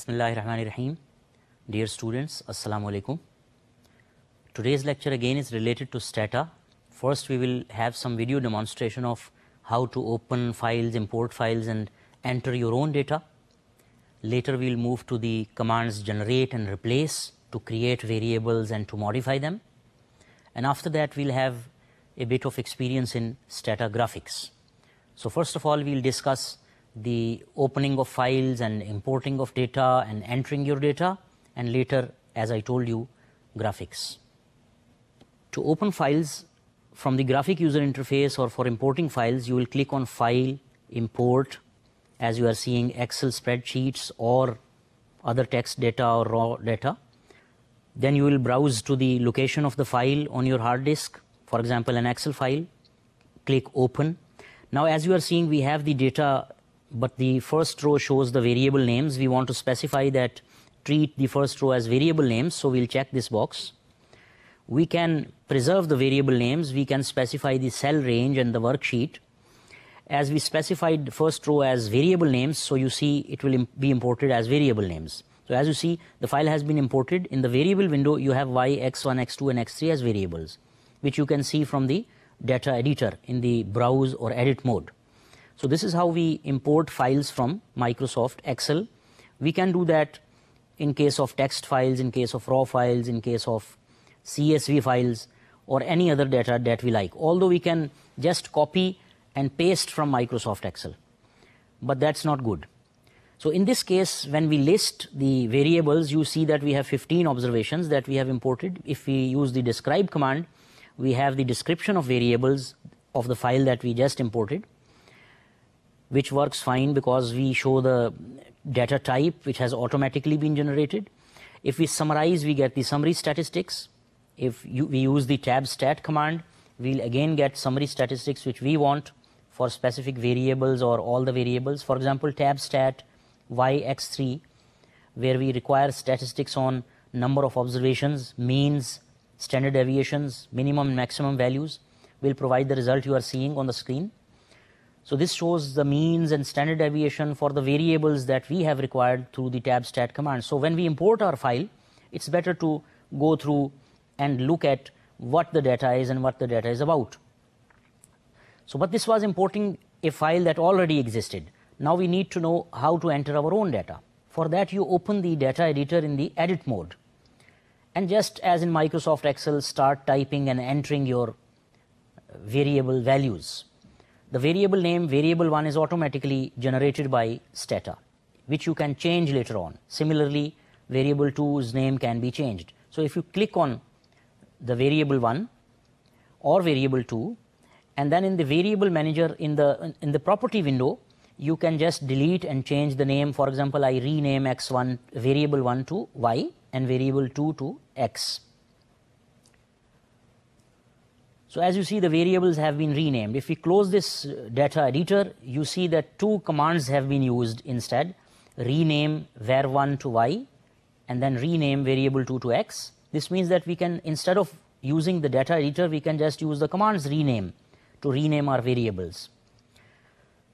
Bismillahirrahmanirrahim. Dear students, Assalamu alaikum. Today's lecture again is related to Stata. First we will have some video demonstration of how to open files, import files and enter your own data. Later we will move to the commands generate and replace to create variables and to modify them. And after that we will have a bit of experience in Stata graphics. So first of all we will discuss the opening of files and importing of data and entering your data, and later, as I told you, graphics. To open files from the graphic user interface or for importing files, you will click on File, Import, as you are seeing Excel spreadsheets or other text data or raw data. Then you will browse to the location of the file on your hard disk, for example an Excel file, click Open. Now as you are seeing, we have the data, but the first row shows the variable names. We want to specify that treat the first row as variable names, so we'll check this box. We can preserve the variable names, we can specify the cell range and the worksheet. As we specified the first row as variable names, so you see it will be imported as variable names. So as you see, the file has been imported. In the variable window you have y, x1, x2 and x3 as variables, which you can see from the data editor in the browse or edit mode. So this is how we import files from Microsoft Excel. We can do that in case of text files, in case of raw files, in case of CSV files or any other data that we like. Although we can just copy and paste from Microsoft Excel, but that's not good. So in this case, when we list the variables, you see that we have 15 observations that we have imported. If we use the describe command, we have the description of variables of the file that we just imported, which works fine because we show the data type which has automatically been generated. If we summarize, we get the summary statistics. If we use the tab stat command, we'll again get summary statistics which we want for specific variables or all the variables. For example, tab stat yx3, where we require statistics on number of observations, means, standard deviations, minimum and maximum values, will provide the result you are seeing on the screen. So this shows the means and standard deviation for the variables that we have required through the tab stat command. So when we import our file, it's better to go through and look at what the data is and what the data is about. So but this was importing a file that already existed. Now we need to know how to enter our own data. For that you open the data editor in the edit mode, and just as in Microsoft Excel, start typing and entering your variable values. The variable name variable1 is automatically generated by Stata, which you can change later on. Similarly, variable 2's name can be changed. So if you click on the variable 1 or variable 2, and then in the variable manager in the property window, you can just delete and change the name. For example, I rename x1 variable 1 to y and variable 2 to x. So as you see, the variables have been renamed. If we close this data editor, you see that two commands have been used instead. Rename var1 to y and then rename variable 2 to x. This means that we can, instead of using the data editor, we can just use the commands rename to rename our variables.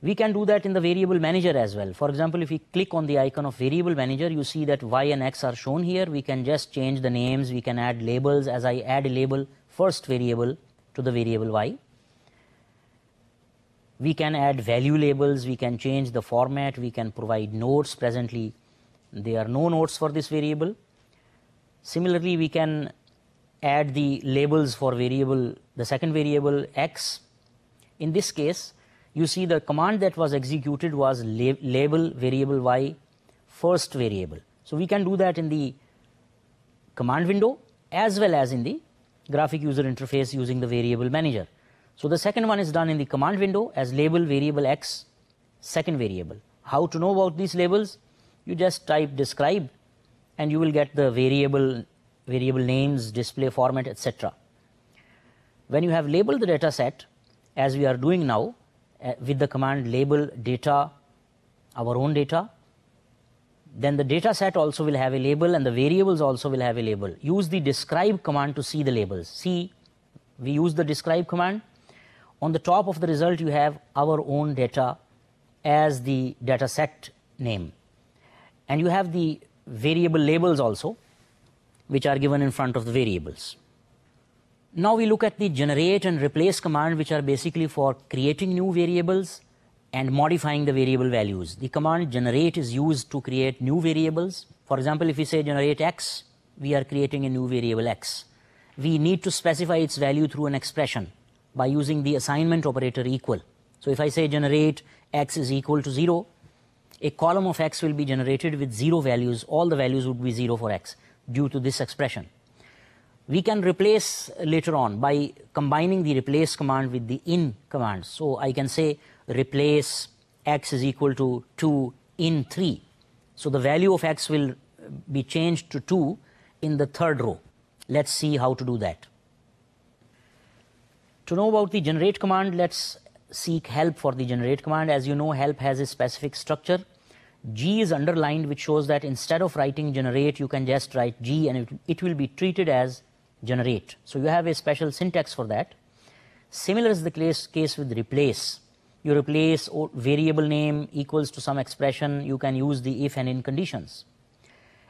We can do that in the variable manager as well. For example, if we click on the icon of variable manager, you see that y and x are shown here. We can just change the names, we can add labels. As I add a label first variable to the variable y, we can add value labels, we can change the format, we can provide notes. Presently there are no notes for this variable. Similarly, we can add the labels for variable, the second variable x. In this case, you see the command that was executed was label variable y first variable. So we can do that in the command window as well as in the graphic user interface using the variable manager. So the second one is done in the command window as label variable x second variable. How to know about these labels? You just type describe and you will get the variable names, display format, etc. When you have labeled the data set, as we are doing now with the command label data, our own data, then the data set also will have a label and the variables also will have a label. Use the describe command to see the labels. See, we use the describe command. On the top of the result you have our own data as the data set name. And you have the variable labels also, which are given in front of the variables. Now we look at the generate and replace command, which are basically for creating new variables and modifying the variable values. The command generate is used to create new variables. For example, if we say generate x, we are creating a new variable x. We need to specify its value through an expression by using the assignment operator equal. So if I say generate x is equal to 0, a column of x will be generated with 0 values. All the values would be 0 for x due to this expression. We can replace later on by combining the replace command with the in command. So I can say replace x is equal to 2 in 3. So the value of x will be changed to 2 in the third row. Let's see how to do that. To know about the generate command, let's seek help for the generate command. As you know, help has a specific structure. G is underlined, which shows that instead of writing generate, you can just write G and it will be treated as generate. So you have a special syntax for that. Similar is the case with replace. You replace variable name equals to some expression. You can use the if and in conditions.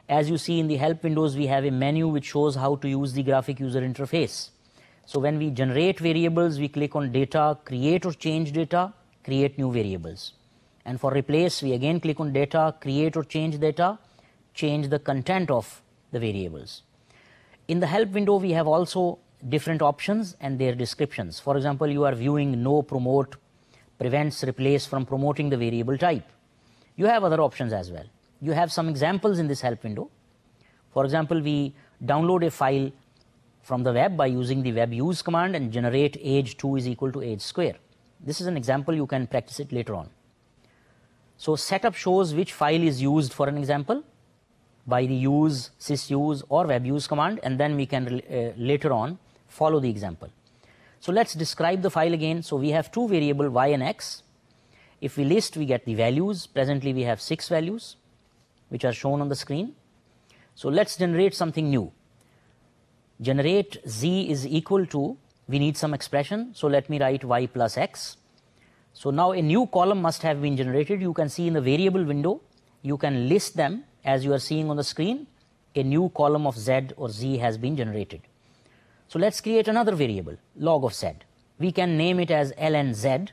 As you see in the help windows, we have a menu which shows how to use the graphic user interface. So when we generate variables, we click on data, create or change data, create new variables. And for replace, we again click on data, create or change data, change the content of the variables. In the help window, we have also different options and their descriptions. For example, you are viewing no promote, prevents replace from promoting the variable type. You have other options as well. You have some examples in this help window. For example, we download a file from the web by using the web use command and generate age 2 is equal to age square. This is an example. You can practice it later on. So setup shows which file is used for an example by the use, sysuse or web use command, and then we can later on follow the example. So let's describe the file again. So we have two variables y and x. If we list, we get the values. Presently we have 6 values which are shown on the screen. So let's generate something new. Generate z is equal to, we need some expression. So let me write y plus x. So now a new column must have been generated. You can see in the variable window, you can list them as you are seeing on the screen. A new column of z or z has been generated. So let's create another variable, log of z. We can name it as ln(z)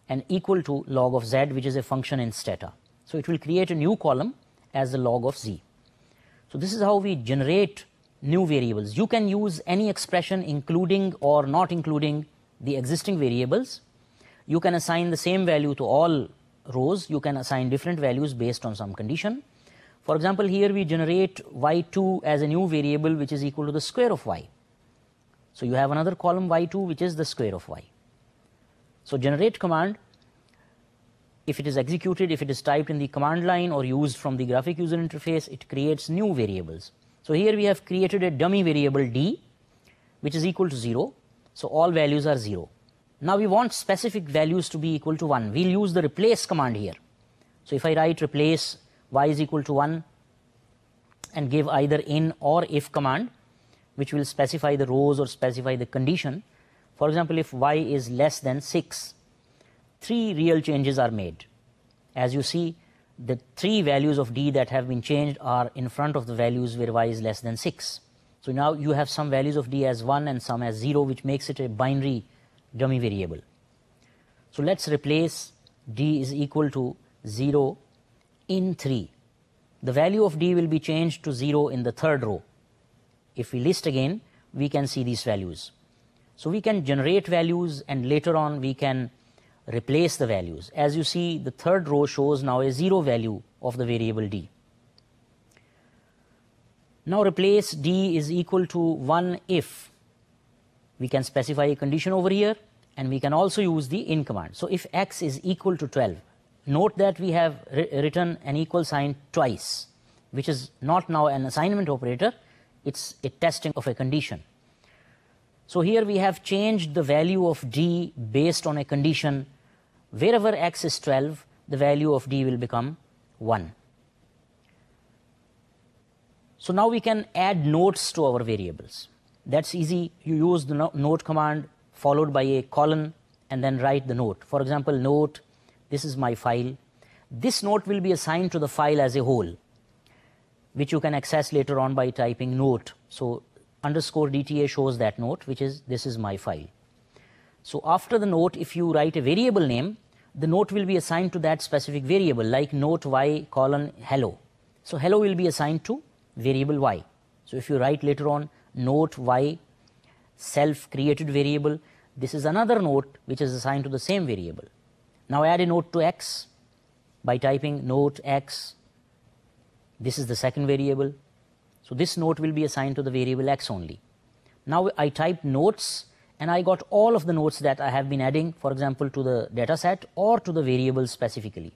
and equal to log of z, which is a function in stata. So it will create a new column as the log of z. So this is how we generate new variables. You can use any expression including or not including the existing variables. You can assign the same value to all rows. You can assign different values based on some condition. For example, here we generate y2 as a new variable which is equal to the square of y. So you have another column y2 which is the square of y. So generate command, if it is executed, if it is typed in the command line or used from the graphic user interface, it creates new variables. So here we have created a dummy variable d which is equal to 0. So all values are 0. Now we want specific values to be equal to 1. We'll use the replace command here. So if I write replace y is equal to 1 and give either in or if command, which will specify the rows or specify the condition. For example, if y is less than 6, 3 real changes are made. As you see, the 3 values of d that have been changed are in front of the values where y is less than 6. So now you have some values of d as 1 and some as 0, which makes it a binary dummy variable. So let's replace d is equal to 0 in 3. The value of d will be changed to 0 in the third row. If we list again, we can see these values. So we can generate values and later on we can replace the values. As you see, the third row shows now a 0 value of the variable d. Now replace d is equal to 1 if. We can specify a condition over here and we can also use the in command. So if x is equal to 12, note that we have written an equal sign twice, which is not now an assignment operator, it's a testing of a condition. So here we have changed the value of d based on a condition. Wherever x is 12, the value of d will become 1. So now we can add notes to our variables. That's easy. You use the note command followed by a colon and then write the note. For example, note, this is my file. This note will be assigned to the file as a whole. which you can access later on by typing note. So underscore DTA shows that note, which is this is my file. So after the note, if you write a variable name, the note will be assigned to that specific variable, like note y colon hello. So hello will be assigned to variable y. So if you write later on note y self created variable, this is another note which is assigned to the same variable. Now add a note to x by typing note x. This is the second variable. So this note will be assigned to the variable x only. Now I typed notes and I got all of the notes that I have been adding, for example, to the data set or to the variables specifically.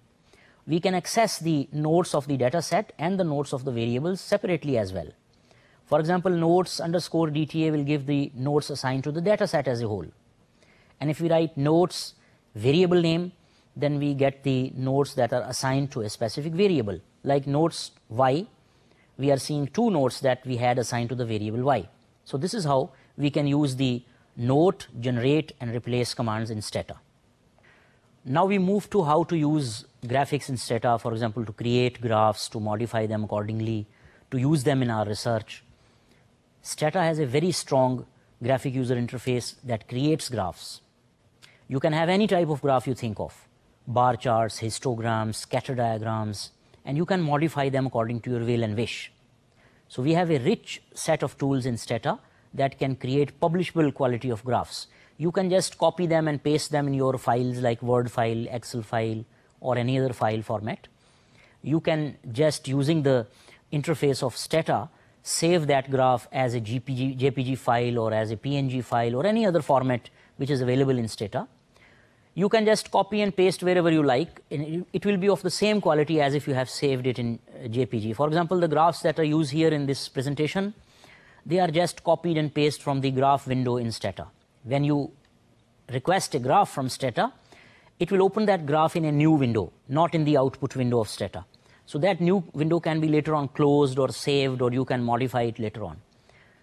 We can access the notes of the data set and the notes of the variables separately as well. For example, notes underscore DTA will give the notes assigned to the data set as a whole. And if we write notes variable name, then we get the notes that are assigned to a specific variable. Like notes y, we are seeing two notes that we had assigned to the variable y. So this is how we can use the note, generate and replace commands in Stata. Now we move to how to use graphics in Stata, for example, to create graphs, to modify them accordingly, to use them in our research. Stata has a very strong graphic user interface that creates graphs. You can have any type of graph you think of, bar charts, histograms, scatter diagrams, and you can modify them according to your will and wish. So we have a rich set of tools in Stata that can create publishable quality of graphs. You can just copy them and paste them in your files like Word file, Excel file, or any other file format. You can just, using the interface of Stata, save that graph as a JPG file or as a PNG file or any other format which is available in Stata. You can just copy and paste wherever you like, and it will be of the same quality as if you have saved it in JPG. For example, the graphs that are used here in this presentation, they are just copied and pasted from the graph window in Stata. When you request a graph from Stata, it will open that graph in a new window, not in the output window of Stata. So that new window can be later on closed or saved, or you can modify it later on.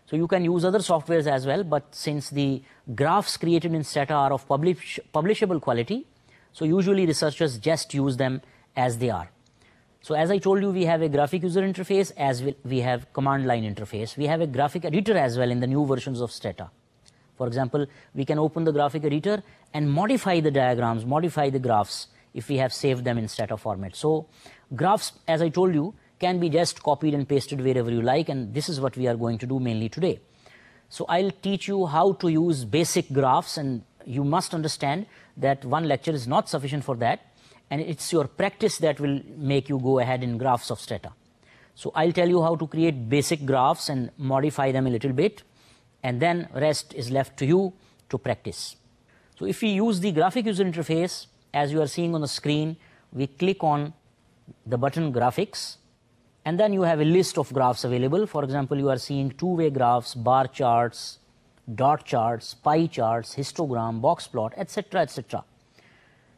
So you can use other softwares as well, but since the graphs created in Stata are of publishable quality, so usually researchers just use them as they are. So as I told you, we have a graphic user interface as we have command line interface. We have a graphic editor as well in the new versions of Stata. For example, we can open the graphic editor and modify the diagrams, modify the graphs if we have saved them in Stata format. So graphs, as I told you, can be just copied and pasted wherever you like, and this is what we are going to do mainly today. So I'll teach you how to use basic graphs, and you must understand that one lecture is not sufficient for that, and it's your practice that will make you go ahead in graphs of Stata. So I'll tell you how to create basic graphs and modify them a little bit, and then rest is left to you to practice. So if we use the graphic user interface, as you are seeing on the screen, we click on the button graphics, and then you have a list of graphs available. For example, you are seeing two-way graphs, bar charts, dot charts, pie charts, histogram, box plot, etc., etc.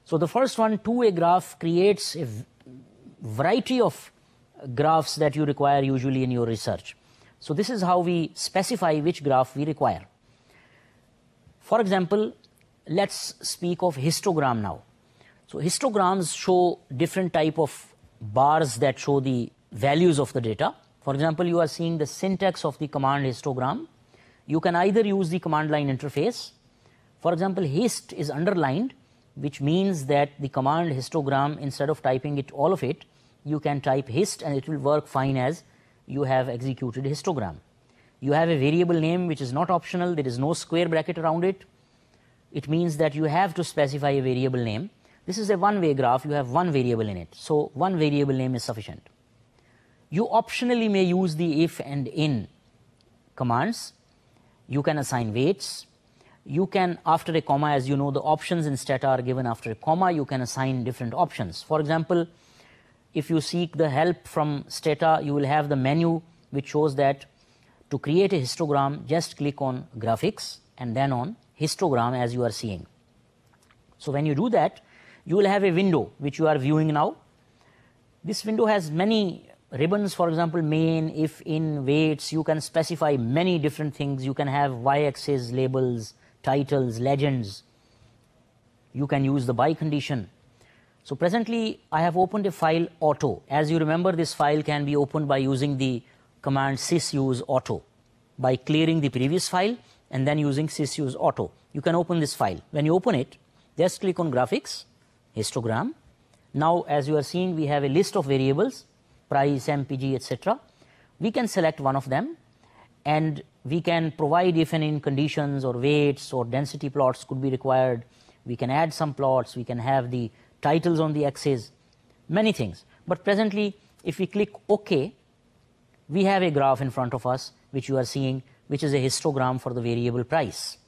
So the first one, two-way graph, creates a variety of graphs that you require usually in your research. So this is how we specify which graph we require. For example, let's speak of histogram now. So histograms show different type of bars that show the values of the data. For example, you are seeing the syntax of the command histogram. You can either use the command line interface. For example, hist is underlined, which means that the command histogram, instead of typing it all of it, you can type hist and it will work fine as you have executed histogram. You have a variable name which is not optional. There is no square bracket around it. It means that you have to specify a variable name. This is a one-way graph. You have one variable in it. So one variable name is sufficient. You optionally may use the if and in commands. You can assign weights. You can, after a comma, as you know, the options in Stata are given after a comma. You can assign different options. For example, if you seek the help from Stata, you will have the menu which shows that to create a histogram, just click on graphics and then on histogram, as you are seeing. So when you do that, you will have a window which you are viewing now. This window has many ribbons, for example, main, if, in, weights. You can specify many different things. You can have y-axis labels, titles, legends. You can use the by condition. So presently I have opened a file auto. As you remember, this file can be opened by using the command sysuse auto. By clearing the previous file and then using sysuse auto, you can open this file. When you open it, just click on graphics, histogram. Now as you are seeing, we have a list of variables, price, MPG, etc. We can select one of them and we can provide if and in conditions or weights or density plots could be required. We can add some plots, we can have the titles on the axis, many things. But presently, if we click OK, we have a graph in front of us which you are seeing, which is a histogram for the variable price.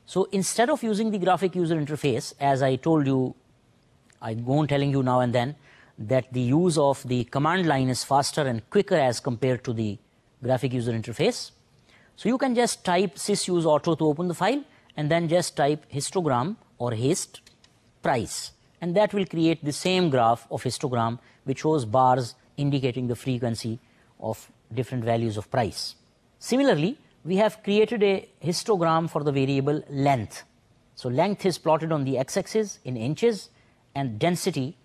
So instead of using the graphic user interface, as I told you, I go on telling you now and then that the use of the command line is faster and quicker as compared to the graphic user interface. So you can just type sysuse auto to open the file and then just type histogram or hist price, and that will create the same graph of histogram which shows bars indicating the frequency of different values of price. Similarly, we have created a histogram for the variable length. So length is plotted on the x-axis in inches and density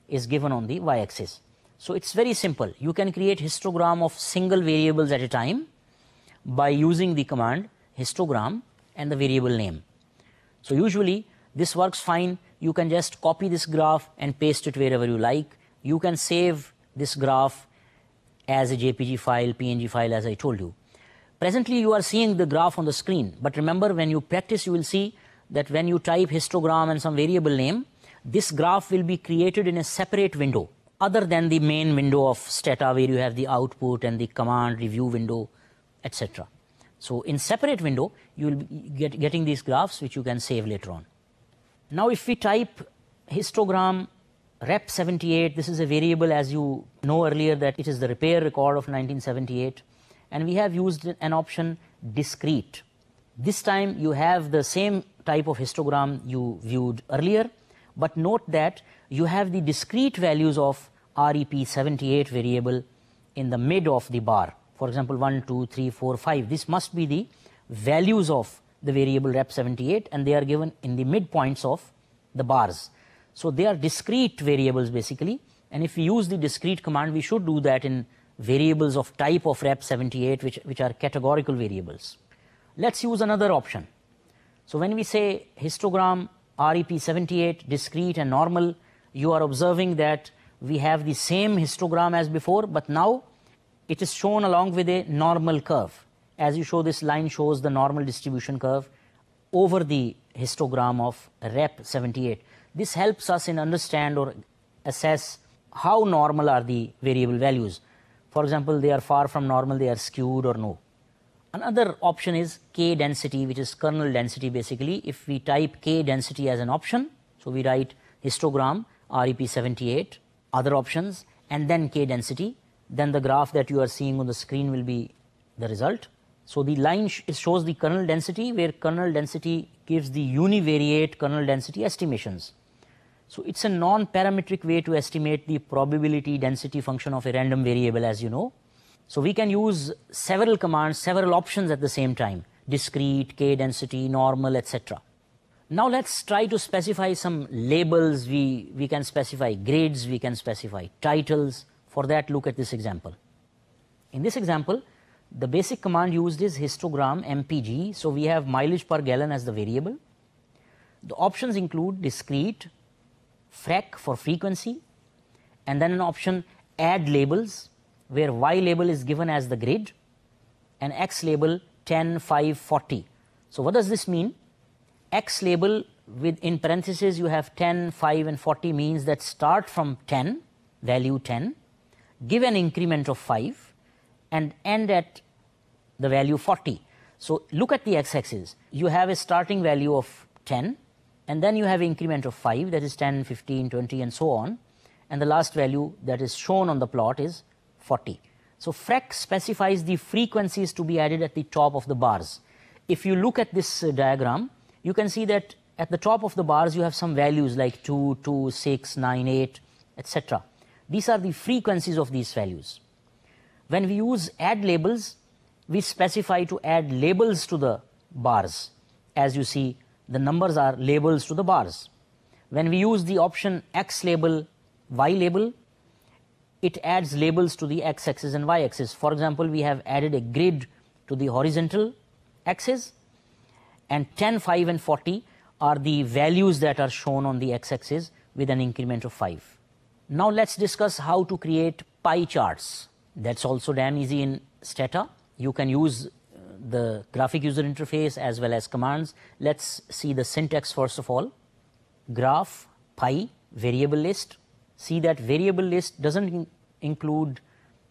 is given on the y-axis. So it's very simple. You can create histogram of single variables at a time by using the command histogram and the variable name. So usually this works fine. You can just copy this graph and paste it wherever you like. You can save this graph as a JPG file, PNG file, as I told you. Presently you are seeing the graph on the screen, but remember, when you practice you will see that when you type histogram and some variable name, this graph will be created in a separate window other than the main window of Stata where you have the output and the command review window, etc. So in separate window you will be getting these graphs which you can save later on. Now if we type histogram rep 78, this is a variable, as you know earlier, that it is the repair record of 1978, and we have used an option discrete. This time you have the same type of histogram you viewed earlier, but note that you have the discrete values of rep 78 variable in the mid of the bar. For example, 1, 2, 3, 4, 5. This must be the values of the variable rep 78 and they are given in the midpoints of the bars. So they are discrete variables basically, and if we use the discrete command, we should do that in variables of type of rep 78 which are categorical variables. Let's use another option. So when we say histogram rep 78 discrete and normal, you are observing that we have the same histogram as before, but now it is shown along with a normal curve. As you show, this line shows the normal distribution curve over the histogram of rep 78. This helps us in understand or assess how normal are the variable values. For example, they are far from normal, they are skewed or no. Another option is K density, which is kernel density basically. If we type K density as an option, so we write histogram rep 78, other options, and then K density, then the graph that you are seeing on the screen will be the result. So the line shows the kernel density, where kernel density gives the univariate kernel density estimations. So it's a non-parametric way to estimate the probability density function of a random variable, as you know. So we can use several commands, several options at the same time: discrete, K density, normal, etc. Now let's try to specify some labels. We can specify grids, we can specify titles. For that, look at this example. In this example, the basic command used is histogram MPG. So we have mileage per gallon as the variable. The options include discrete, frac for frequency, and then an option add labels, where Y label is given as the grid and X label 10, 5, 40. So what does this mean? X label with in parentheses you have 10, 5 and 40 means that start from 10, value 10, give an increment of 5 and end at the value 40. So look at the x-axis. You have a starting value of 10 and then you have increment of 5, that is 10, 15, 20 and so on, and the last value that is shown on the plot is 40. So frac specifies the frequencies to be added at the top of the bars. If you look at this diagram, you can see that at the top of the bars you have some values like 2, 2, 6, 9, 8, etc. These are the frequencies of these values. When we use add labels, we specify to add labels to the bars. As you see, the numbers are labels to the bars. When we use the option X label, Y label, it adds labels to the X axis and Y axis. For example, we have added a grid to the horizontal axis, and 10, 5 and 40 are the values that are shown on the X axis with an increment of 5. Now let's discuss how to create pie charts. That's also damn easy in Stata. You can use the graphic user interface as well as commands. Let's see the syntax first of all. Graph, pie, variable list. See that variable list doesn't include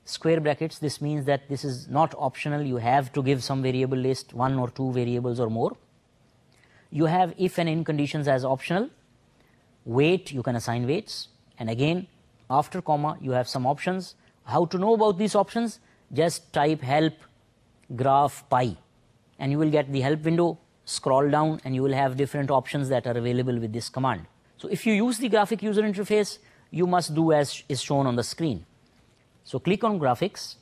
square brackets. This means that this is not optional. You have to give some variable list, 1 or 2 variables or more. You have if and in conditions as optional. Weight, you can assign weights. And again, after comma, you have some options. How to know about these options? Just type help graph pie and you will get the help window. Scroll down and you will have different options that are available with this command. So if you use the graphic user interface, you must do as is shown on the screen. So click on graphics,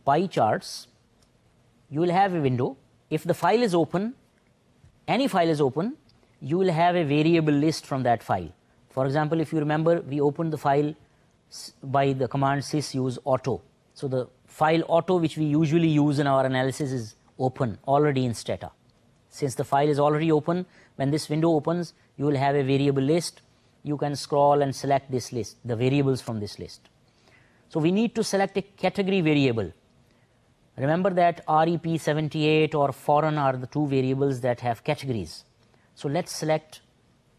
pie charts, you will have a window. If the file is open, any file is open, you will have a variable list from that file. For example, if you remember, we opened the file by the command sys use auto. So the file auto which we usually use in our analysis is open already in Stata. Since the file is already open, when this window opens, you will have a variable list. You can scroll and select this list, the variables from this list. So we need to select a category variable. Remember that REP78 or foreign are the 2 variables that have categories. So let's select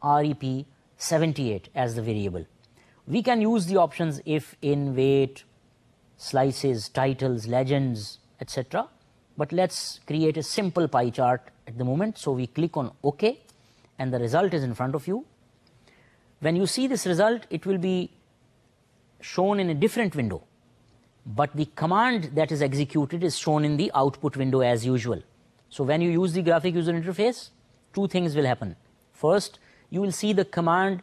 REP78 as the variable. We can use the options if, in, weight, slices, titles, legends, etc. But let's create a simple pie chart at the moment. So we click on OK and the result is in front of you. When you see this result, it will be shown in a different window, but the command that is executed is shown in the output window as usual. So when you use the graphic user interface, 2 things will happen. First, you will see the command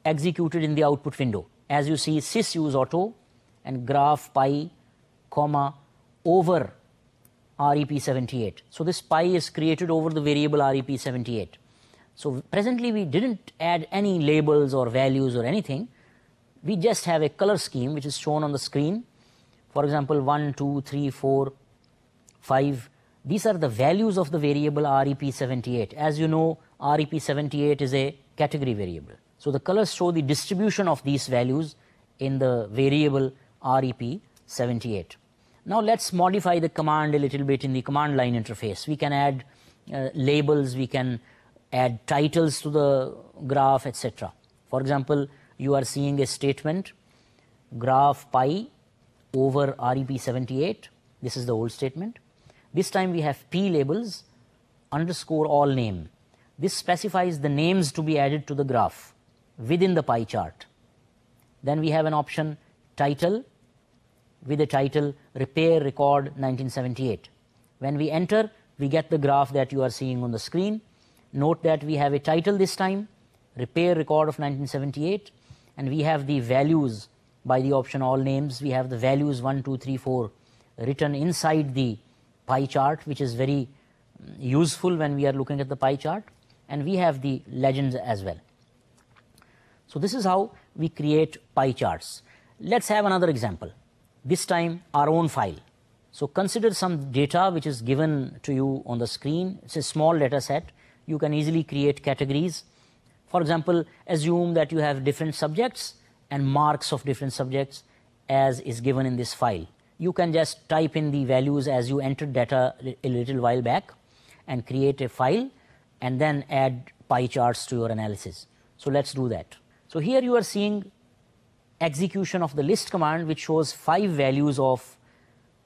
executed in the output window. As you see, sys use auto and graph pie, comma, over REP78. So this pie is created over the variable REP78. So presently we didn't add any labels or values or anything. We just have a color scheme which is shown on the screen. For example, 1, 2, 3, 4, 5. These are the values of the variable REP78. As you know, REP78 is a category variable. So the colors show the distribution of these values in the variable REP78. Now let's modify the command a little bit in the command line interface. We can add labels, we can add titles to the graph, etc. For example, you are seeing a statement, graph pie over REP78. This is the old statement. This time we have p labels underscore all name. This specifies the names to be added to the graph within the pie chart. Then we have an option title with a title repair record 1978. When we enter, we get the graph that you are seeing on the screen. Note that we have a title this time, repair record of 1978, and we have the values by the option all names. We have the values 1, 2, 3, 4 written inside the pie chart, which is very useful when we are looking at the pie chart, and we have the legends as well. So this is how we create pie charts. Let's have another example. This time our own file. So consider some data which is given to you on the screen. It's a small data set. You can easily create categories. For example, assume that you have different subjects and marks of different subjects as is given in this file. You can just type in the values as you entered data a little while back and create a file and then add pie charts to your analysis. So let's do that. So here you are seeing execution of the list command, which shows 5 values of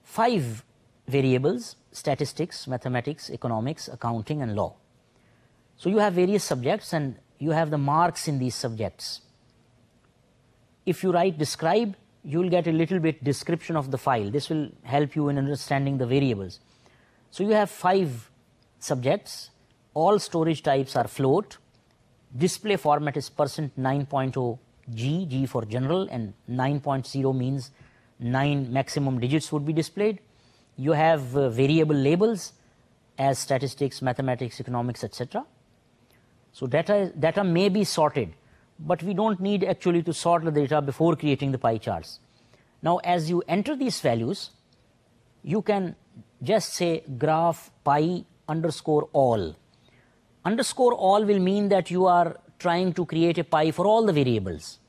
5 variables: statistics, mathematics, economics, accounting and law. So you have various subjects and you have the marks in these subjects. If you write describe, you will get a little bit description of the file. This will help you in understanding the variables. So you have 5 subjects. All storage types are float. Display format is %9.0 G, G for general, and 9.0 means 9 maximum digits would be displayed. You have variable labels as statistics, mathematics, economics, etc. So data may be sorted. but we don't need actually to sort the data before creating the pie charts. Now, as you enter these values, you can just say graph pi underscore all. Underscore all will mean that you are trying to create a pie for all the variables.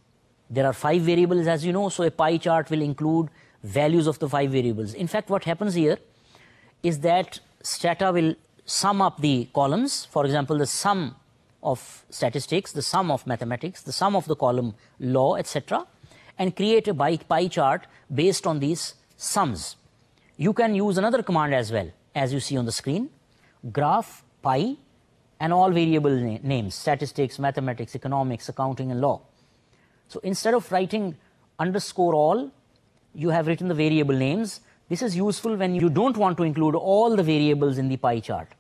There are 5 variables, as you know, so a pie chart will include values of the 5 variables. In fact, what happens here is that Stata will sum up the columns, for example, the sum of statistics, the sum of mathematics, the sum of the column law, etc., and create a pie chart based on these sums. You can use another command as well, as you see on the screen, graph pi and all variable names, statistics, mathematics, economics, accounting, and law. So instead of writing underscore all, you have written the variable names. This is useful when you don't want to include all the variables in the pie chart.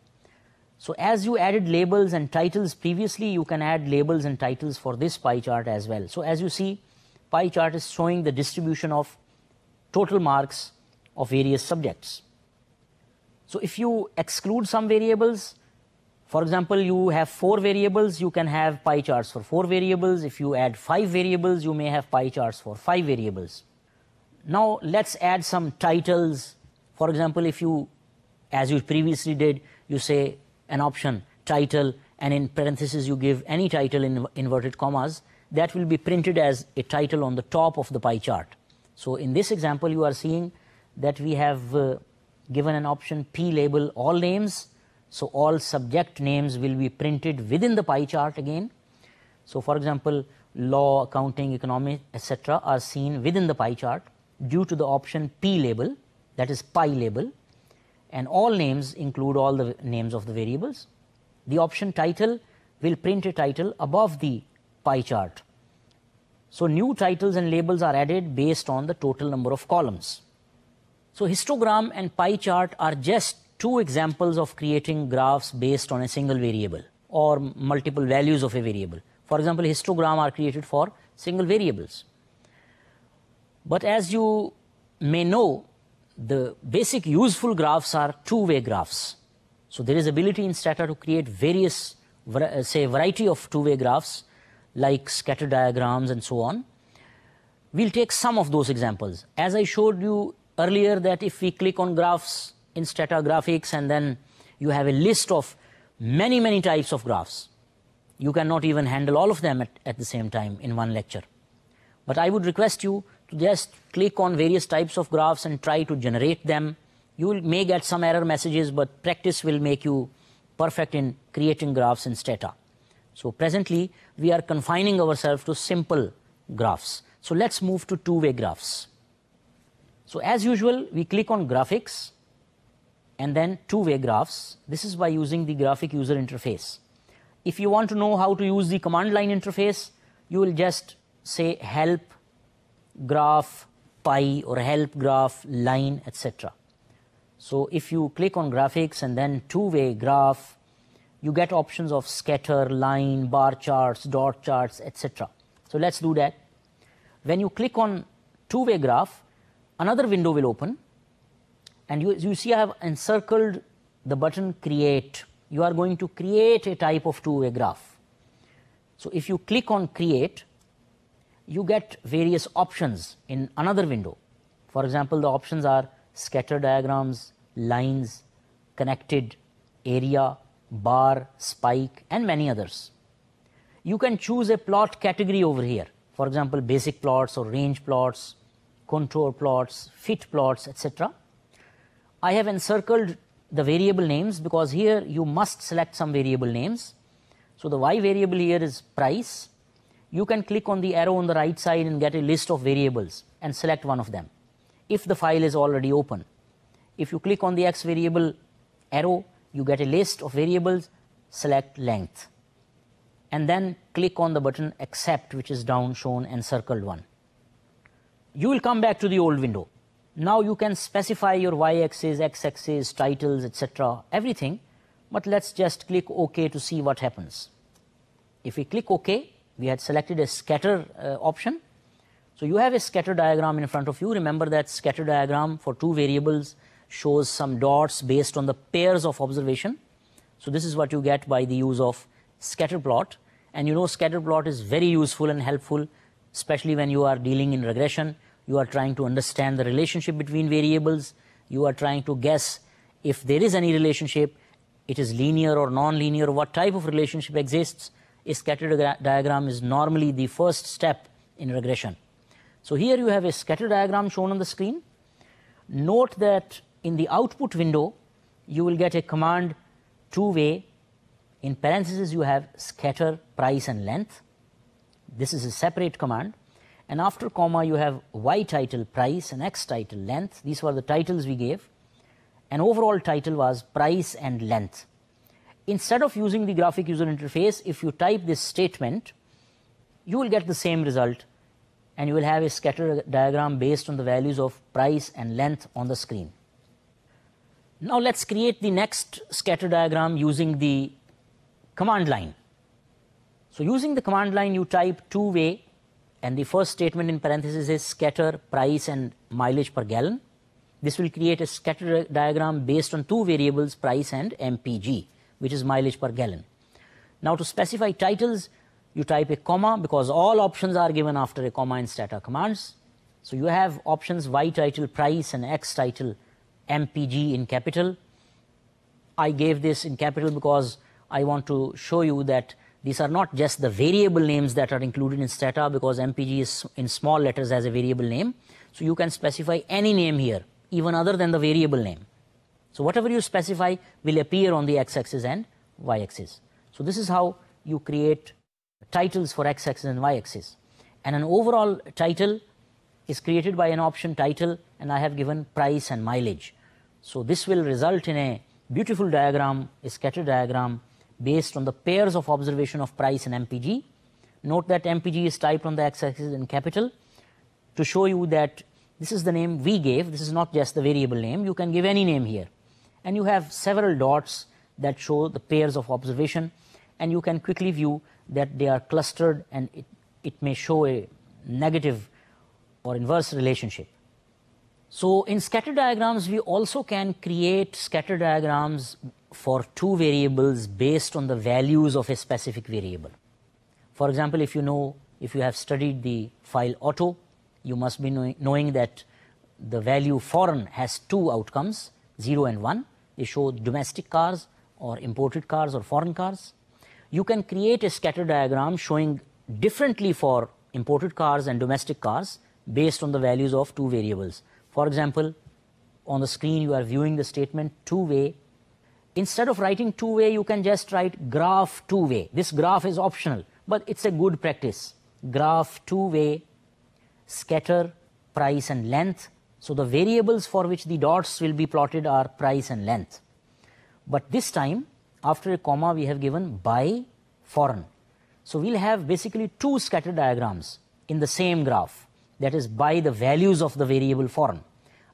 So as you added labels and titles previously, you can add labels and titles for this pie chart as well. So as you see, pie chart is showing the distribution of total marks of various subjects. So if you exclude some variables, for example, you have 4 variables, you can have pie charts for 4 variables. If you add 5 variables, you may have pie charts for 5 variables. Now let's add some titles. For example, if you, as you previously did, you say an option title and in parentheses you give any title in inverted commas, that will be printed as a title on the top of the pie chart. So in this example, you are seeing that we have given an option P label all names. So all subject names will be printed within the pie chart again. So for example, law, accounting, economics, etc. are seen within the pie chart due to the option P label, that is pie label, and all names include all the names of the variables. The option title will print a title above the pie chart. So new titles and labels are added based on the total number of columns. So histogram and pie chart are just 2 examples of creating graphs based on a single variable or multiple values of a variable. For example, histogram are created for single variables. But as you may know, the basic useful graphs are two-way graphs. So there is ability in Stata to create various, say, variety of two-way graphs like scatter diagrams and so on. We'll take some of those examples. As I showed you earlier, that if we click on graphs in Stata graphics and then you have a list of many types of graphs, you cannot even handle all of them at the same time in one lecture. But I would request you to just click on various types of graphs and try to generate them. You may get some error messages, but practice will make you perfect in creating graphs in Stata. So presently, we are confining ourselves to simple graphs. So let's move to two-way graphs. So as usual, we click on graphics and then two-way graphs. This is by using the graphic user interface. If you want to know how to use the command line interface, you will just say help graph pi or help graph line, etc. So if you click on graphics and then two-way graph, you get options of scatter, line, bar charts, dot charts, etc. So let's do that. When you click on two-way graph, another window will open, and you see I have encircled the button create. You are going to create a type of two-way graph. So if you click on create, you get various options in another window. For example, the options are scatter diagrams, lines, connected, area, bar, spike, and many others. You can choose a plot category over here. For example, basic plots or range plots, contour plots, fit plots, etc. I have encircled the variable names because here you must select some variable names. So the Y variable here is price. You can click on the arrow on the right side and get a list of variables and select one of them if the file is already open. If you click on the X variable arrow, you get a list of variables, select length, and then click on the button accept, which is down shown encircled one. You will come back to the old window. Now you can specify your y-axis, x-axis, titles, etc., everything, but let's just click OK to see what happens. If we click OK, we had selected a scatter option. So you have a scatter diagram in front of you. Remember that scatter diagram for two variables shows some dots based on the pairs of observation. So this is what you get by the use of scatter plot. And you know, scatter plot is very useful and helpful, especially when you are dealing in regression. You are trying to understand the relationship between variables. You are trying to guess if there is any relationship, it is linear or non-linear, what type of relationship exists. A scatter diagram is normally the first step in regression. So here you have a scatter diagram shown on the screen. Note that in the output window, you will get a command two-way. In parentheses, you have scatter, price, and length. This is a separate command. And after comma, you have Y title price and X title length. These were the titles we gave. And overall title was price and length. Instead of using the graphic user interface, if you type this statement, you will get the same result, and you will have a scatter diagram based on the values of price and length on the screen. Now let's create the next scatter diagram using the command line. So using the command line, you type two-way, and the first statement in parentheses is scatter, price, and mileage per gallon. This will create a scatter diagram based on two variables, price and MPG, which is mileage per gallon. Now to specify titles, you type a comma, because all options are given after a comma in stata commands. So you have options Y title price and X title MPG in capital. I gave this in capital because I want to show you that these are not just the variable names that are included in stata, because MPG is in small letters as a variable name. So you can specify any name here, even other than the variable name. So whatever you specify will appear on the x-axis and y-axis. So this is how you create titles for x-axis and y-axis. And an overall title is created by an option title, and I have given price and mileage. So this will result in a beautiful diagram, a scatter diagram, based on the pairs of observation of price and MPG. Note that MPG is typed on the x-axis in capital to show you that this is the name we gave. This is not just the variable name. You can give any name here. And you have several dots that show the pairs of observation, and you can quickly view that they are clustered, and it may show a negative or inverse relationship. So in scatter diagrams, we also can create scatter diagrams for two variables based on the values of a specific variable. For example, if you have studied the file auto, you must be knowing that the value foreign has two outcomes, 0 and 1. They show domestic cars or imported cars or foreign cars. You can create a scatter diagram showing differently for imported cars and domestic cars based on the values of two variables. For example, on the screen you are viewing the statement two-way. Instead of writing two-way, you can just write graph two-way. This graph is optional, but it's a good practice. Graph two-way, scatter, price, and length. So the variables for which the dots will be plotted are price and length. But this time, after a comma, we have given by foreign. So we'll have basically two scatter diagrams in the same graph, that is by the values of the variable foreign.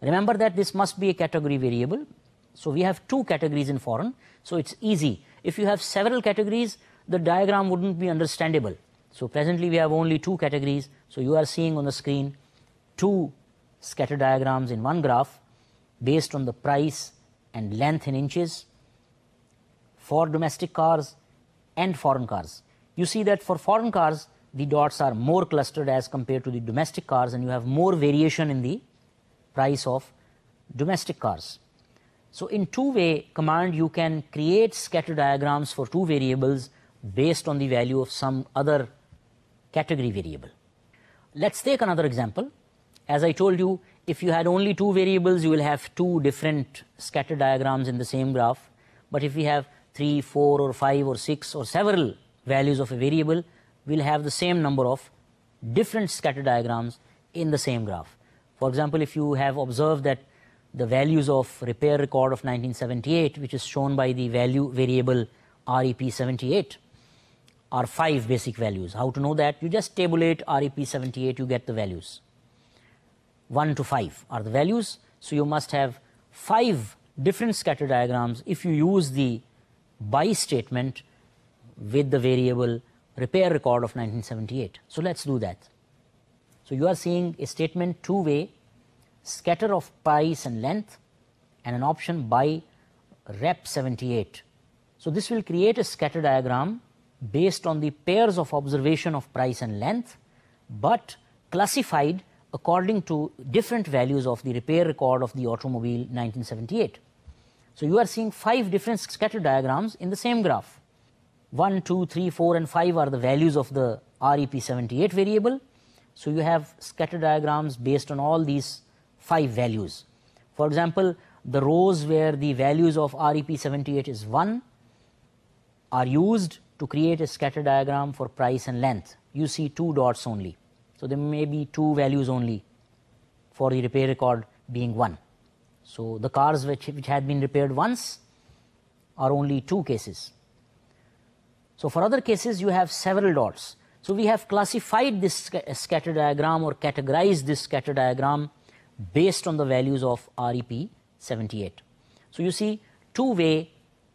Remember that this must be a category variable. So we have two categories in foreign, so it's easy. If you have several categories, the diagram wouldn't be understandable. So presently we have only two categories. So you are seeing on the screen two scatter diagrams in one graph based on the price and length in inches for domestic cars and foreign cars. You see that for foreign cars, the dots are more clustered as compared to the domestic cars, and you have more variation in the price of domestic cars. So in two-way command, you can create scatter diagrams for two variables based on the value of some other category variable. Let's take another example. As I told you, if you had only two variables, you will have two different scatter diagrams in the same graph. But if we have 3, 4, or 5, or 6, or several values of a variable, we'll have the same number of different scatter diagrams in the same graph. For example, if you have observed that the values of repair record of 1978, which is shown by the value variable REP78, are 5 basic values. How to know that? You just tabulate REP78, you get the values. 1 to 5 are the values. So you must have 5 different scatter diagrams if you use the by statement with the variable repair record of 1978. So let's do that. So you are seeing a statement two-way, scatter of price and length, and an option by rep 78. So this will create a scatter diagram based on the pairs of observation of price and length, but classified according to different values of the repair record of the automobile 1978. So you are seeing 5 different scatter diagrams in the same graph. 1, 2, 3, 4 and 5 are the values of the REP78 variable. So you have scatter diagrams based on all these 5 values. For example, the rows where the values of REP78 is 1 are used to create a scatter diagram for price and length. You see 2 dots only. So there may be 2 values only for the repair record being 1. So the cars which had been repaired once are only 2 cases. So for other cases you have several dots. So we have classified this scatter diagram or categorized this scatter diagram based on the values of REP78. So you see, two-way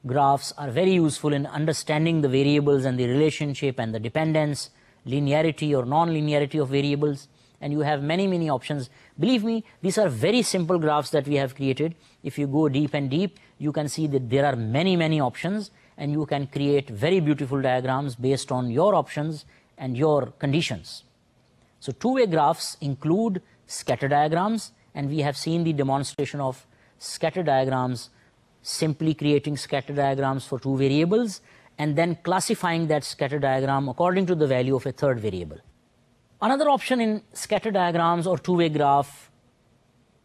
graphs are very useful in understanding the variables and the relationship and the dependence, linearity or non-linearity of variables, and you have many options. Believe me, these are very simple graphs that we have created. If you go deep and deep, you can see that there are many options, and you can create very beautiful diagrams based on your options and your conditions. So two-way graphs include scatter diagrams, and we have seen the demonstration of scatter diagrams, simply creating scatter diagrams for 2 variables and then classifying that scatter diagram according to the value of a 3rd variable. Another option in scatter diagrams or two-way graph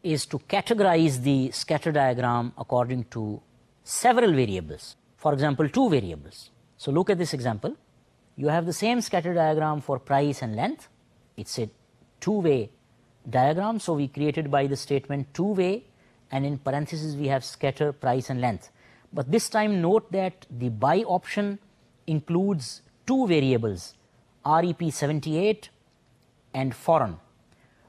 is to categorize the scatter diagram according to several variables. For example, 2 variables. So look at this example. You have the same scatter diagram for price and length. It's a two-way diagram, so we created by the statement two-way, and in parentheses we have scatter, price and length. But this time note that the by option includes 2 variables, REP78 and foreign.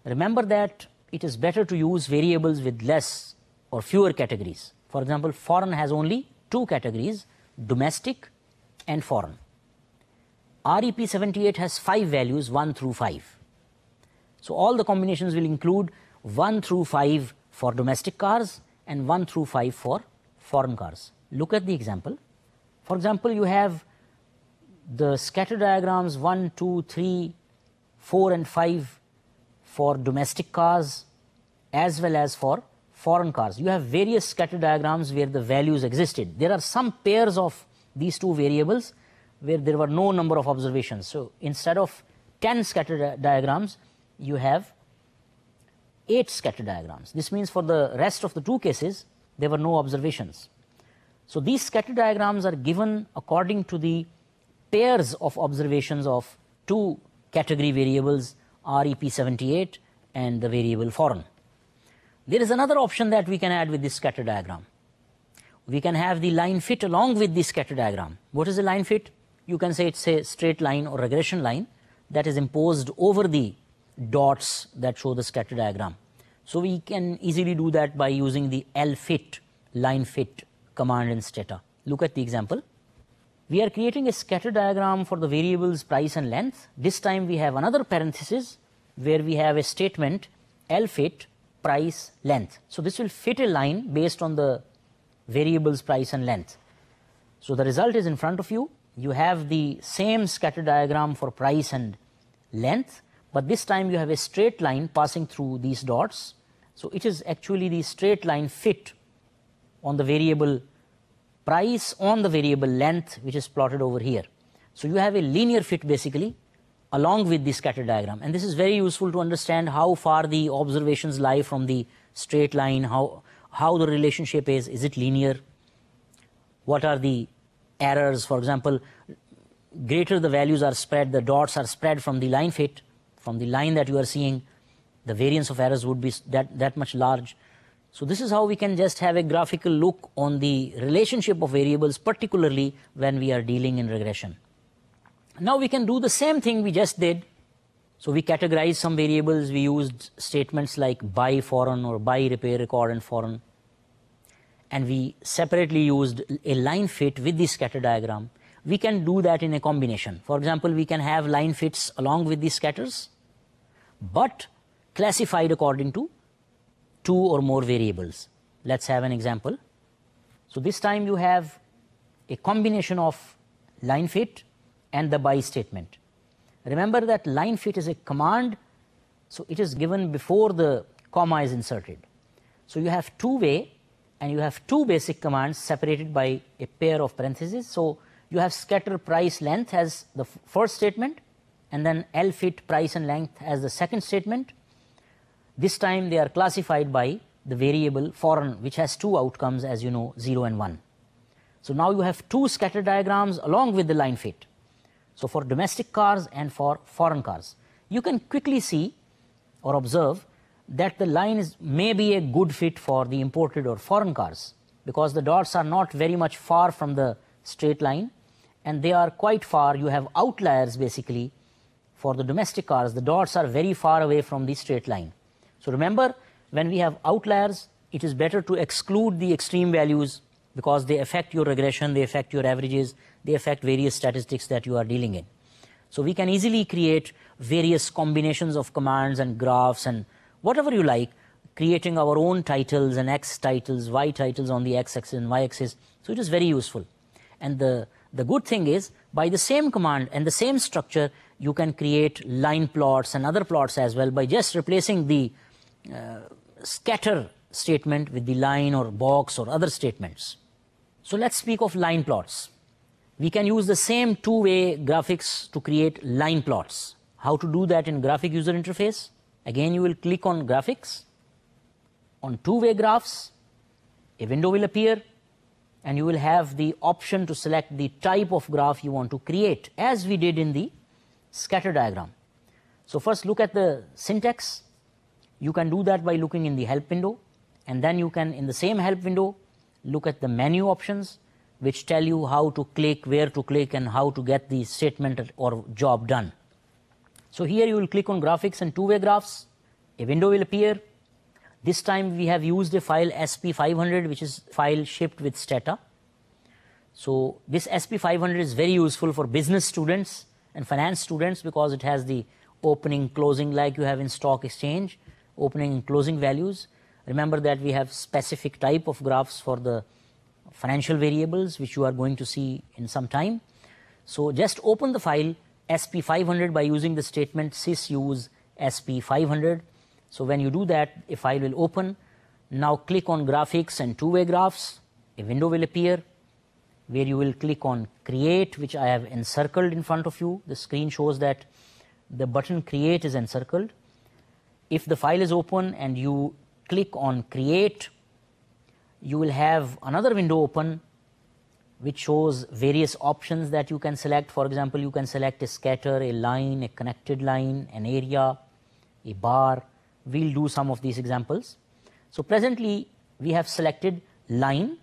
Remember that it is better to use variables with less or fewer categories. For example, foreign has only 2 categories, domestic and foreign. REP78 has 5 values, 1 through 5. So all the combinations will include 1 through 5 for domestic cars and 1 through 5 for foreign cars. Look at the example. For example, you have the scatter diagrams 1, 2, 3, 4 and 5 for domestic cars as well as for foreign cars. You have various scatter diagrams where the values existed. There are some pairs of these 2 variables where there were no number of observations. So instead of 10 scatter diagrams, you have 8 scatter diagrams. This means for the rest of the 2 cases, there were no observations. So these scatter diagrams are given according to the pairs of observations of 2 category variables, REP78 and the variable foreign. There is another option that we can add with this scatter diagram. We can have the line fit along with the scatter diagram. What is a line fit? You can say it's a straight line or regression line that is imposed over the dots that show the scatter diagram. So we can easily do that by using the lfit, line fit command in Stata. Look at the example. We are creating a scatter diagram for the variables price and length. This time we have another parenthesis where we have a statement lfit price length. So this will fit a line based on the variables price and length. So the result is in front of you. You have the same scatter diagram for price and length, but this time you have a straight line passing through these dots. So it is actually the straight line fit on the variable price on the variable length, which is plotted over here. So you have a linear fit basically along with the scatter diagram, and this is very useful to understand how far the observations lie from the straight line, how the relationship is it linear, what are the errors. For example, greater the values are spread, the dots are spread from the line fit, from the line that you are seeing, the variance of errors would be that much large. So this is how we can just have a graphical look on the relationship of variables, particularly when we are dealing in regression. Now we can do the same thing we just did. So we categorized some variables, we used statements like by foreign or by repair record and foreign, and we separately used a line fit with the scatter diagram. We can do that in a combination. For example, we can have line fits along with the scatters, but classified according to 2 or more variables. Let's have an example. So this time you have a combination of line fit and the by statement. Remember that line fit is a command, so it is given before the comma is inserted. So you have two-way and you have two basic commands separated by a pair of parentheses. So you have scatter price length as the first statement, and then L fit price and length as the second statement. This time they are classified by the variable foreign, which has two outcomes, as you know, 0 and 1. So now you have two scatter diagrams along with the line fit. So for domestic cars and for foreign cars, you can quickly see or observe that the line may be a good fit for the imported or foreign cars, because the dots are not very much far from the straight line and they are quite far. You have outliers basically. For the domestic cars, the dots are very far away from the straight line. So remember, when we have outliers, it is better to exclude the extreme values because they affect your regression, they affect your averages, they affect various statistics that you are dealing in. So we can easily create various combinations of commands and graphs and whatever you like, creating our own titles and X titles, Y titles on the X axis and Y axis. So it is very useful. And the good thing is, by the same command and the same structure, you can create line plots and other plots as well by just replacing the scatter statement with the line or box or other statements. So let's speak of line plots. We can use the same two-way graphics to create line plots. How to do that in graphic user interface? Again, you will click on graphics. On two-way graphs, a window will appear and you will have the option to select the type of graph you want to create, as we did in the scatter diagram. So first look at the syntax. You can do that by looking in the help window, and then you can, in the same help window, look at the menu options which tell you how to click, where to click, and how to get the statement or job done. So here you will click on graphics and two-way graphs. A window will appear. This time we have used a file SP500, which is file shipped with Stata. So this SP500 is very useful for business students and finance students because it has the opening, closing, like you have in stock exchange, opening and closing values. Remember that we have specific type of graphs for the financial variables, which you are going to see in some time. So just open the file SP500 by using the statement sysuse SP500. So when you do that, a file will open. Now click on graphics and two-way graphs. A window will appear where you will click on create, which I have encircled in front of you. The screen shows that the button create is encircled. If the file is open and you click on create, you will have another window open which shows various options that you can select. For example, you can select a scatter, a line, a connected line, an area, a bar. We'll do some of these examples. So presently we have selected line,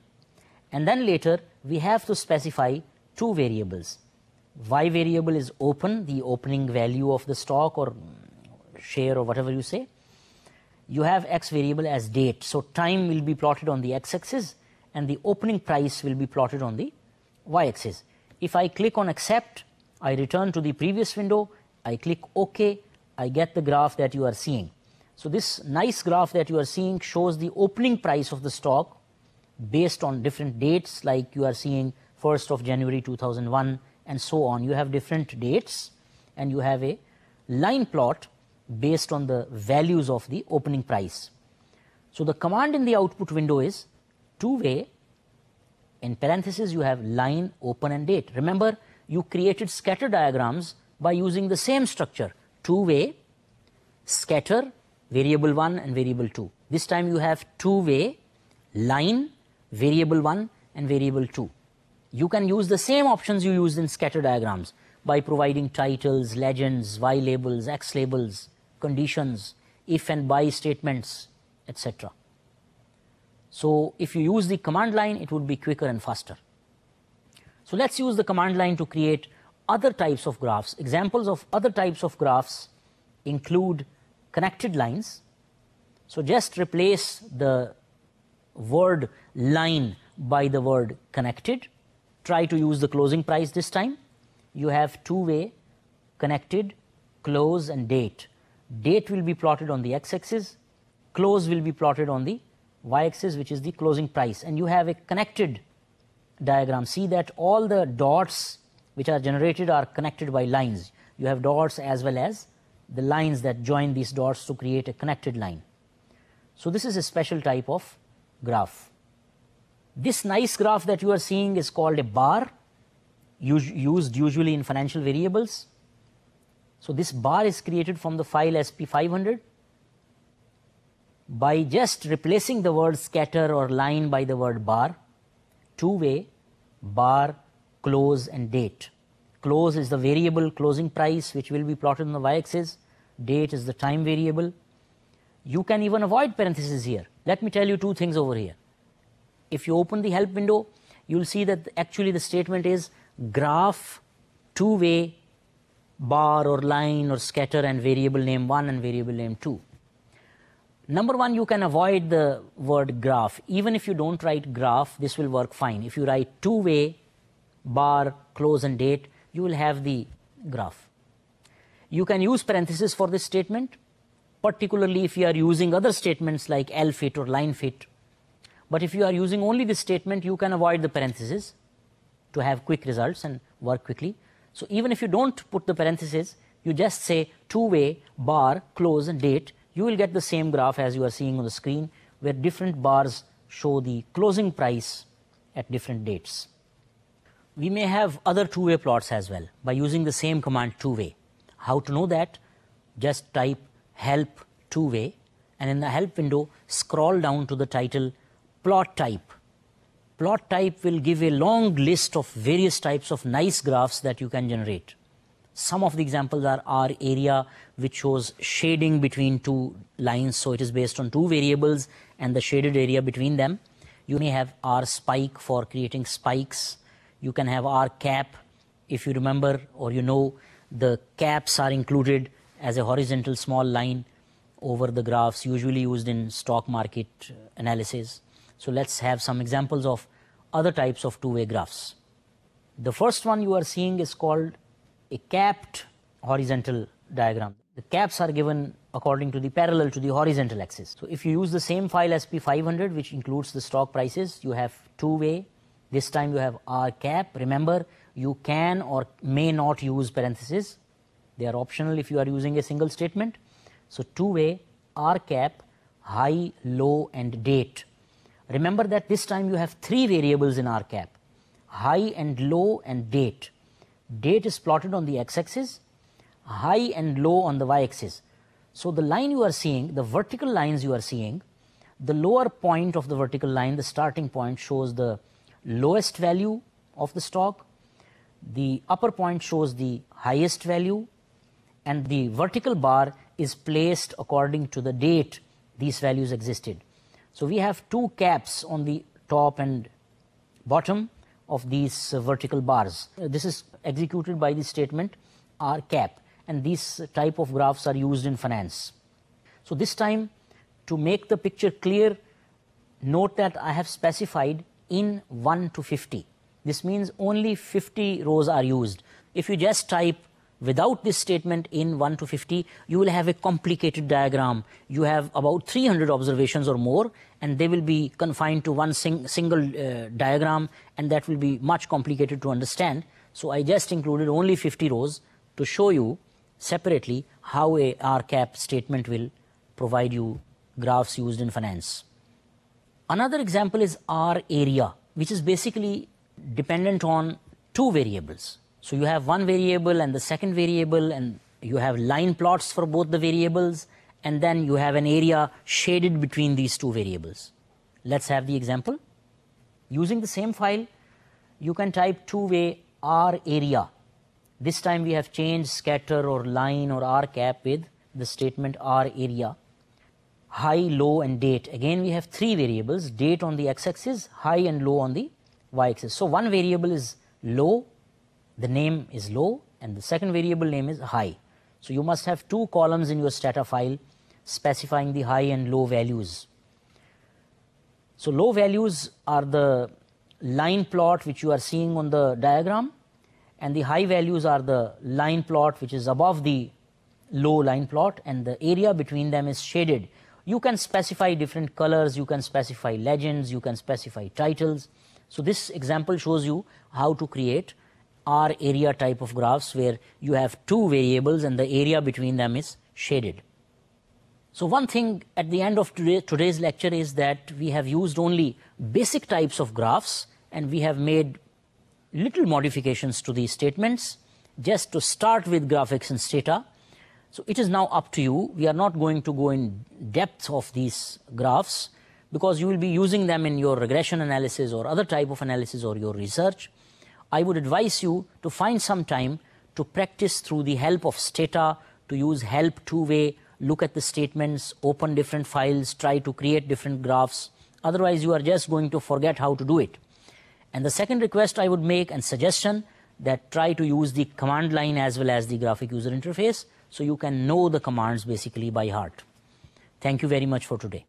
and then later we have to specify two variables. Y variable is open, the opening value of the stock or share or whatever you say. You have X variable as date. So time will be plotted on the X axis and the opening price will be plotted on the Y axis. If I click on accept, I return to the previous window, I click OK, I get the graph that you are seeing. So this nice graph that you are seeing shows the opening price of the stock based on different dates, like you are seeing 1st of January 2001 and so on. You have different dates and you have a line plot based on the values of the opening price. So the command in the output window is two-way. In parentheses you have line, open and date. Remember, you created scatter diagrams by using the same structure, two-way, scatter, variable 1 and variable 2. This time you have two-way, line, variable 1 and variable 2. You can use the same options you used in scatter diagrams by providing titles, legends, Y labels, X labels, conditions, if and by statements, etc. So if you use the command line, it would be quicker and faster. So let's use the command line to create other types of graphs. Examples of other types of graphs include connected lines. So just replace the word line by the word connected. Try to use the closing price this time. You have two-way, connected, close and date. Date will be plotted on the x-axis, close will be plotted on the y-axis, which is the closing price. And you have a connected diagram. See that all the dots which are generated are connected by lines. You have dots as well as the lines that join these dots to create a connected line. So this is a special type of graph. This nice graph that you are seeing is called a bar, used usually in financial variables. So this bar is created from the file SP500 by just replacing the word scatter or line by the word bar. Two-way, bar, close and date. Close is the variable closing price which will be plotted on the y-axis. Date is the time variable. You can even avoid parentheses here. Let me tell you two things over here. If you open the help window, you will see that actually the statement is graph, two-way, bar or line or scatter and variable name 1 and variable name 2. Number one, you can avoid the word graph. Even if you don't write graph, this will work fine. If you write two-way, bar, close and date, you will have the graph. You can use parentheses for this statement, particularly if you are using other statements like L-fit or line-fit. But if you are using only this statement, you can avoid the parentheses to have quick results and work quickly. So even if you don't put the parentheses, you just say two-way, bar, close and date, you will get the same graph as you are seeing on the screen, where different bars show the closing price at different dates. We may have other two-way plots as well by using the same command two-way. How to know that? Just type help two-way, and in the help window, scroll down to the title plot type. Plot type will give a long list of various types of nice graphs that you can generate. Some of the examples are R area, which shows shading between two lines, so it is based on two variables and the shaded area between them. You may have R spike for creating spikes. You can have R cap. If you remember or you know, the caps are included as a horizontal small line over the graphs, usually used in stock market analysis. So let's have some examples of other types of two-way graphs. The first one you are seeing is called a capped horizontal diagram. The caps are given according to the parallel to the horizontal axis. So if you use the same file SP500, which includes the stock prices, you have two-way. This time you have R cap. Remember, you can or may not use parentheses. They are optional if you are using a single statement. So two-way, R cap, high, low and date. Remember that this time you have three variables in R cap, high and low and date. Date is plotted on the x-axis, high and low on the y-axis. So the line you are seeing, the vertical lines you are seeing, the lower point of the vertical line, the starting point, shows the lowest value of the stock. The upper point shows the highest value, and the vertical bar is placed according to the date these values existed. So we have two caps on the top and bottom of these vertical bars. This is executed by the statement R cap, and these type of graphs are used in finance. So this time, to make the picture clear, note that I have specified in 1 to 50. This means only 50 rows are used. If you just type without this statement in 1 to 50, you will have a complicated diagram. You have about 300 observations or more, and they will be confined to one single diagram, and that will be much complicated to understand. So I just included only 50 rows to show you separately how a R cap statement will provide you graphs used in finance. Another example is R area, which is basically dependent on two variables. So you have one variable and the second variable, and you have line plots for both the variables, and then you have an area shaded between these two variables. Let's have the example. Using the same file, you can type two-way R area. This time we have changed scatter or line or R cap with the statement R area. High, low and date. Again we have three variables, date on the x-axis, high and low on the y-axis. So one variable is low, the name is low, and the second variable name is high. So you must have two columns in your stata file specifying the high and low values. So low values are the line plot which you are seeing on the diagram, and the high values are the line plot which is above the low line plot, and the area between them is shaded. You can specify different colors, you can specify legends, you can specify titles. So this example shows you how to create are area type of graphs where you have two variables and the area between them is shaded. So one thing at the end of today's lecture is that we have used only basic types of graphs and we have made little modifications to these statements just to start with graphics and stata. So it is now up to you. We are not going to go in depth of these graphs because you will be using them in your regression analysis or other type of analysis or your research. I would advise you to find some time to practice through the help of stata, to use help two-way, look at the statements, open different files, try to create different graphs. Otherwise, you are just going to forget how to do it. And the second request I would make and suggestion that try to use the command line as well as the graphic user interface so you can know the commands basically by heart. Thank you very much for today.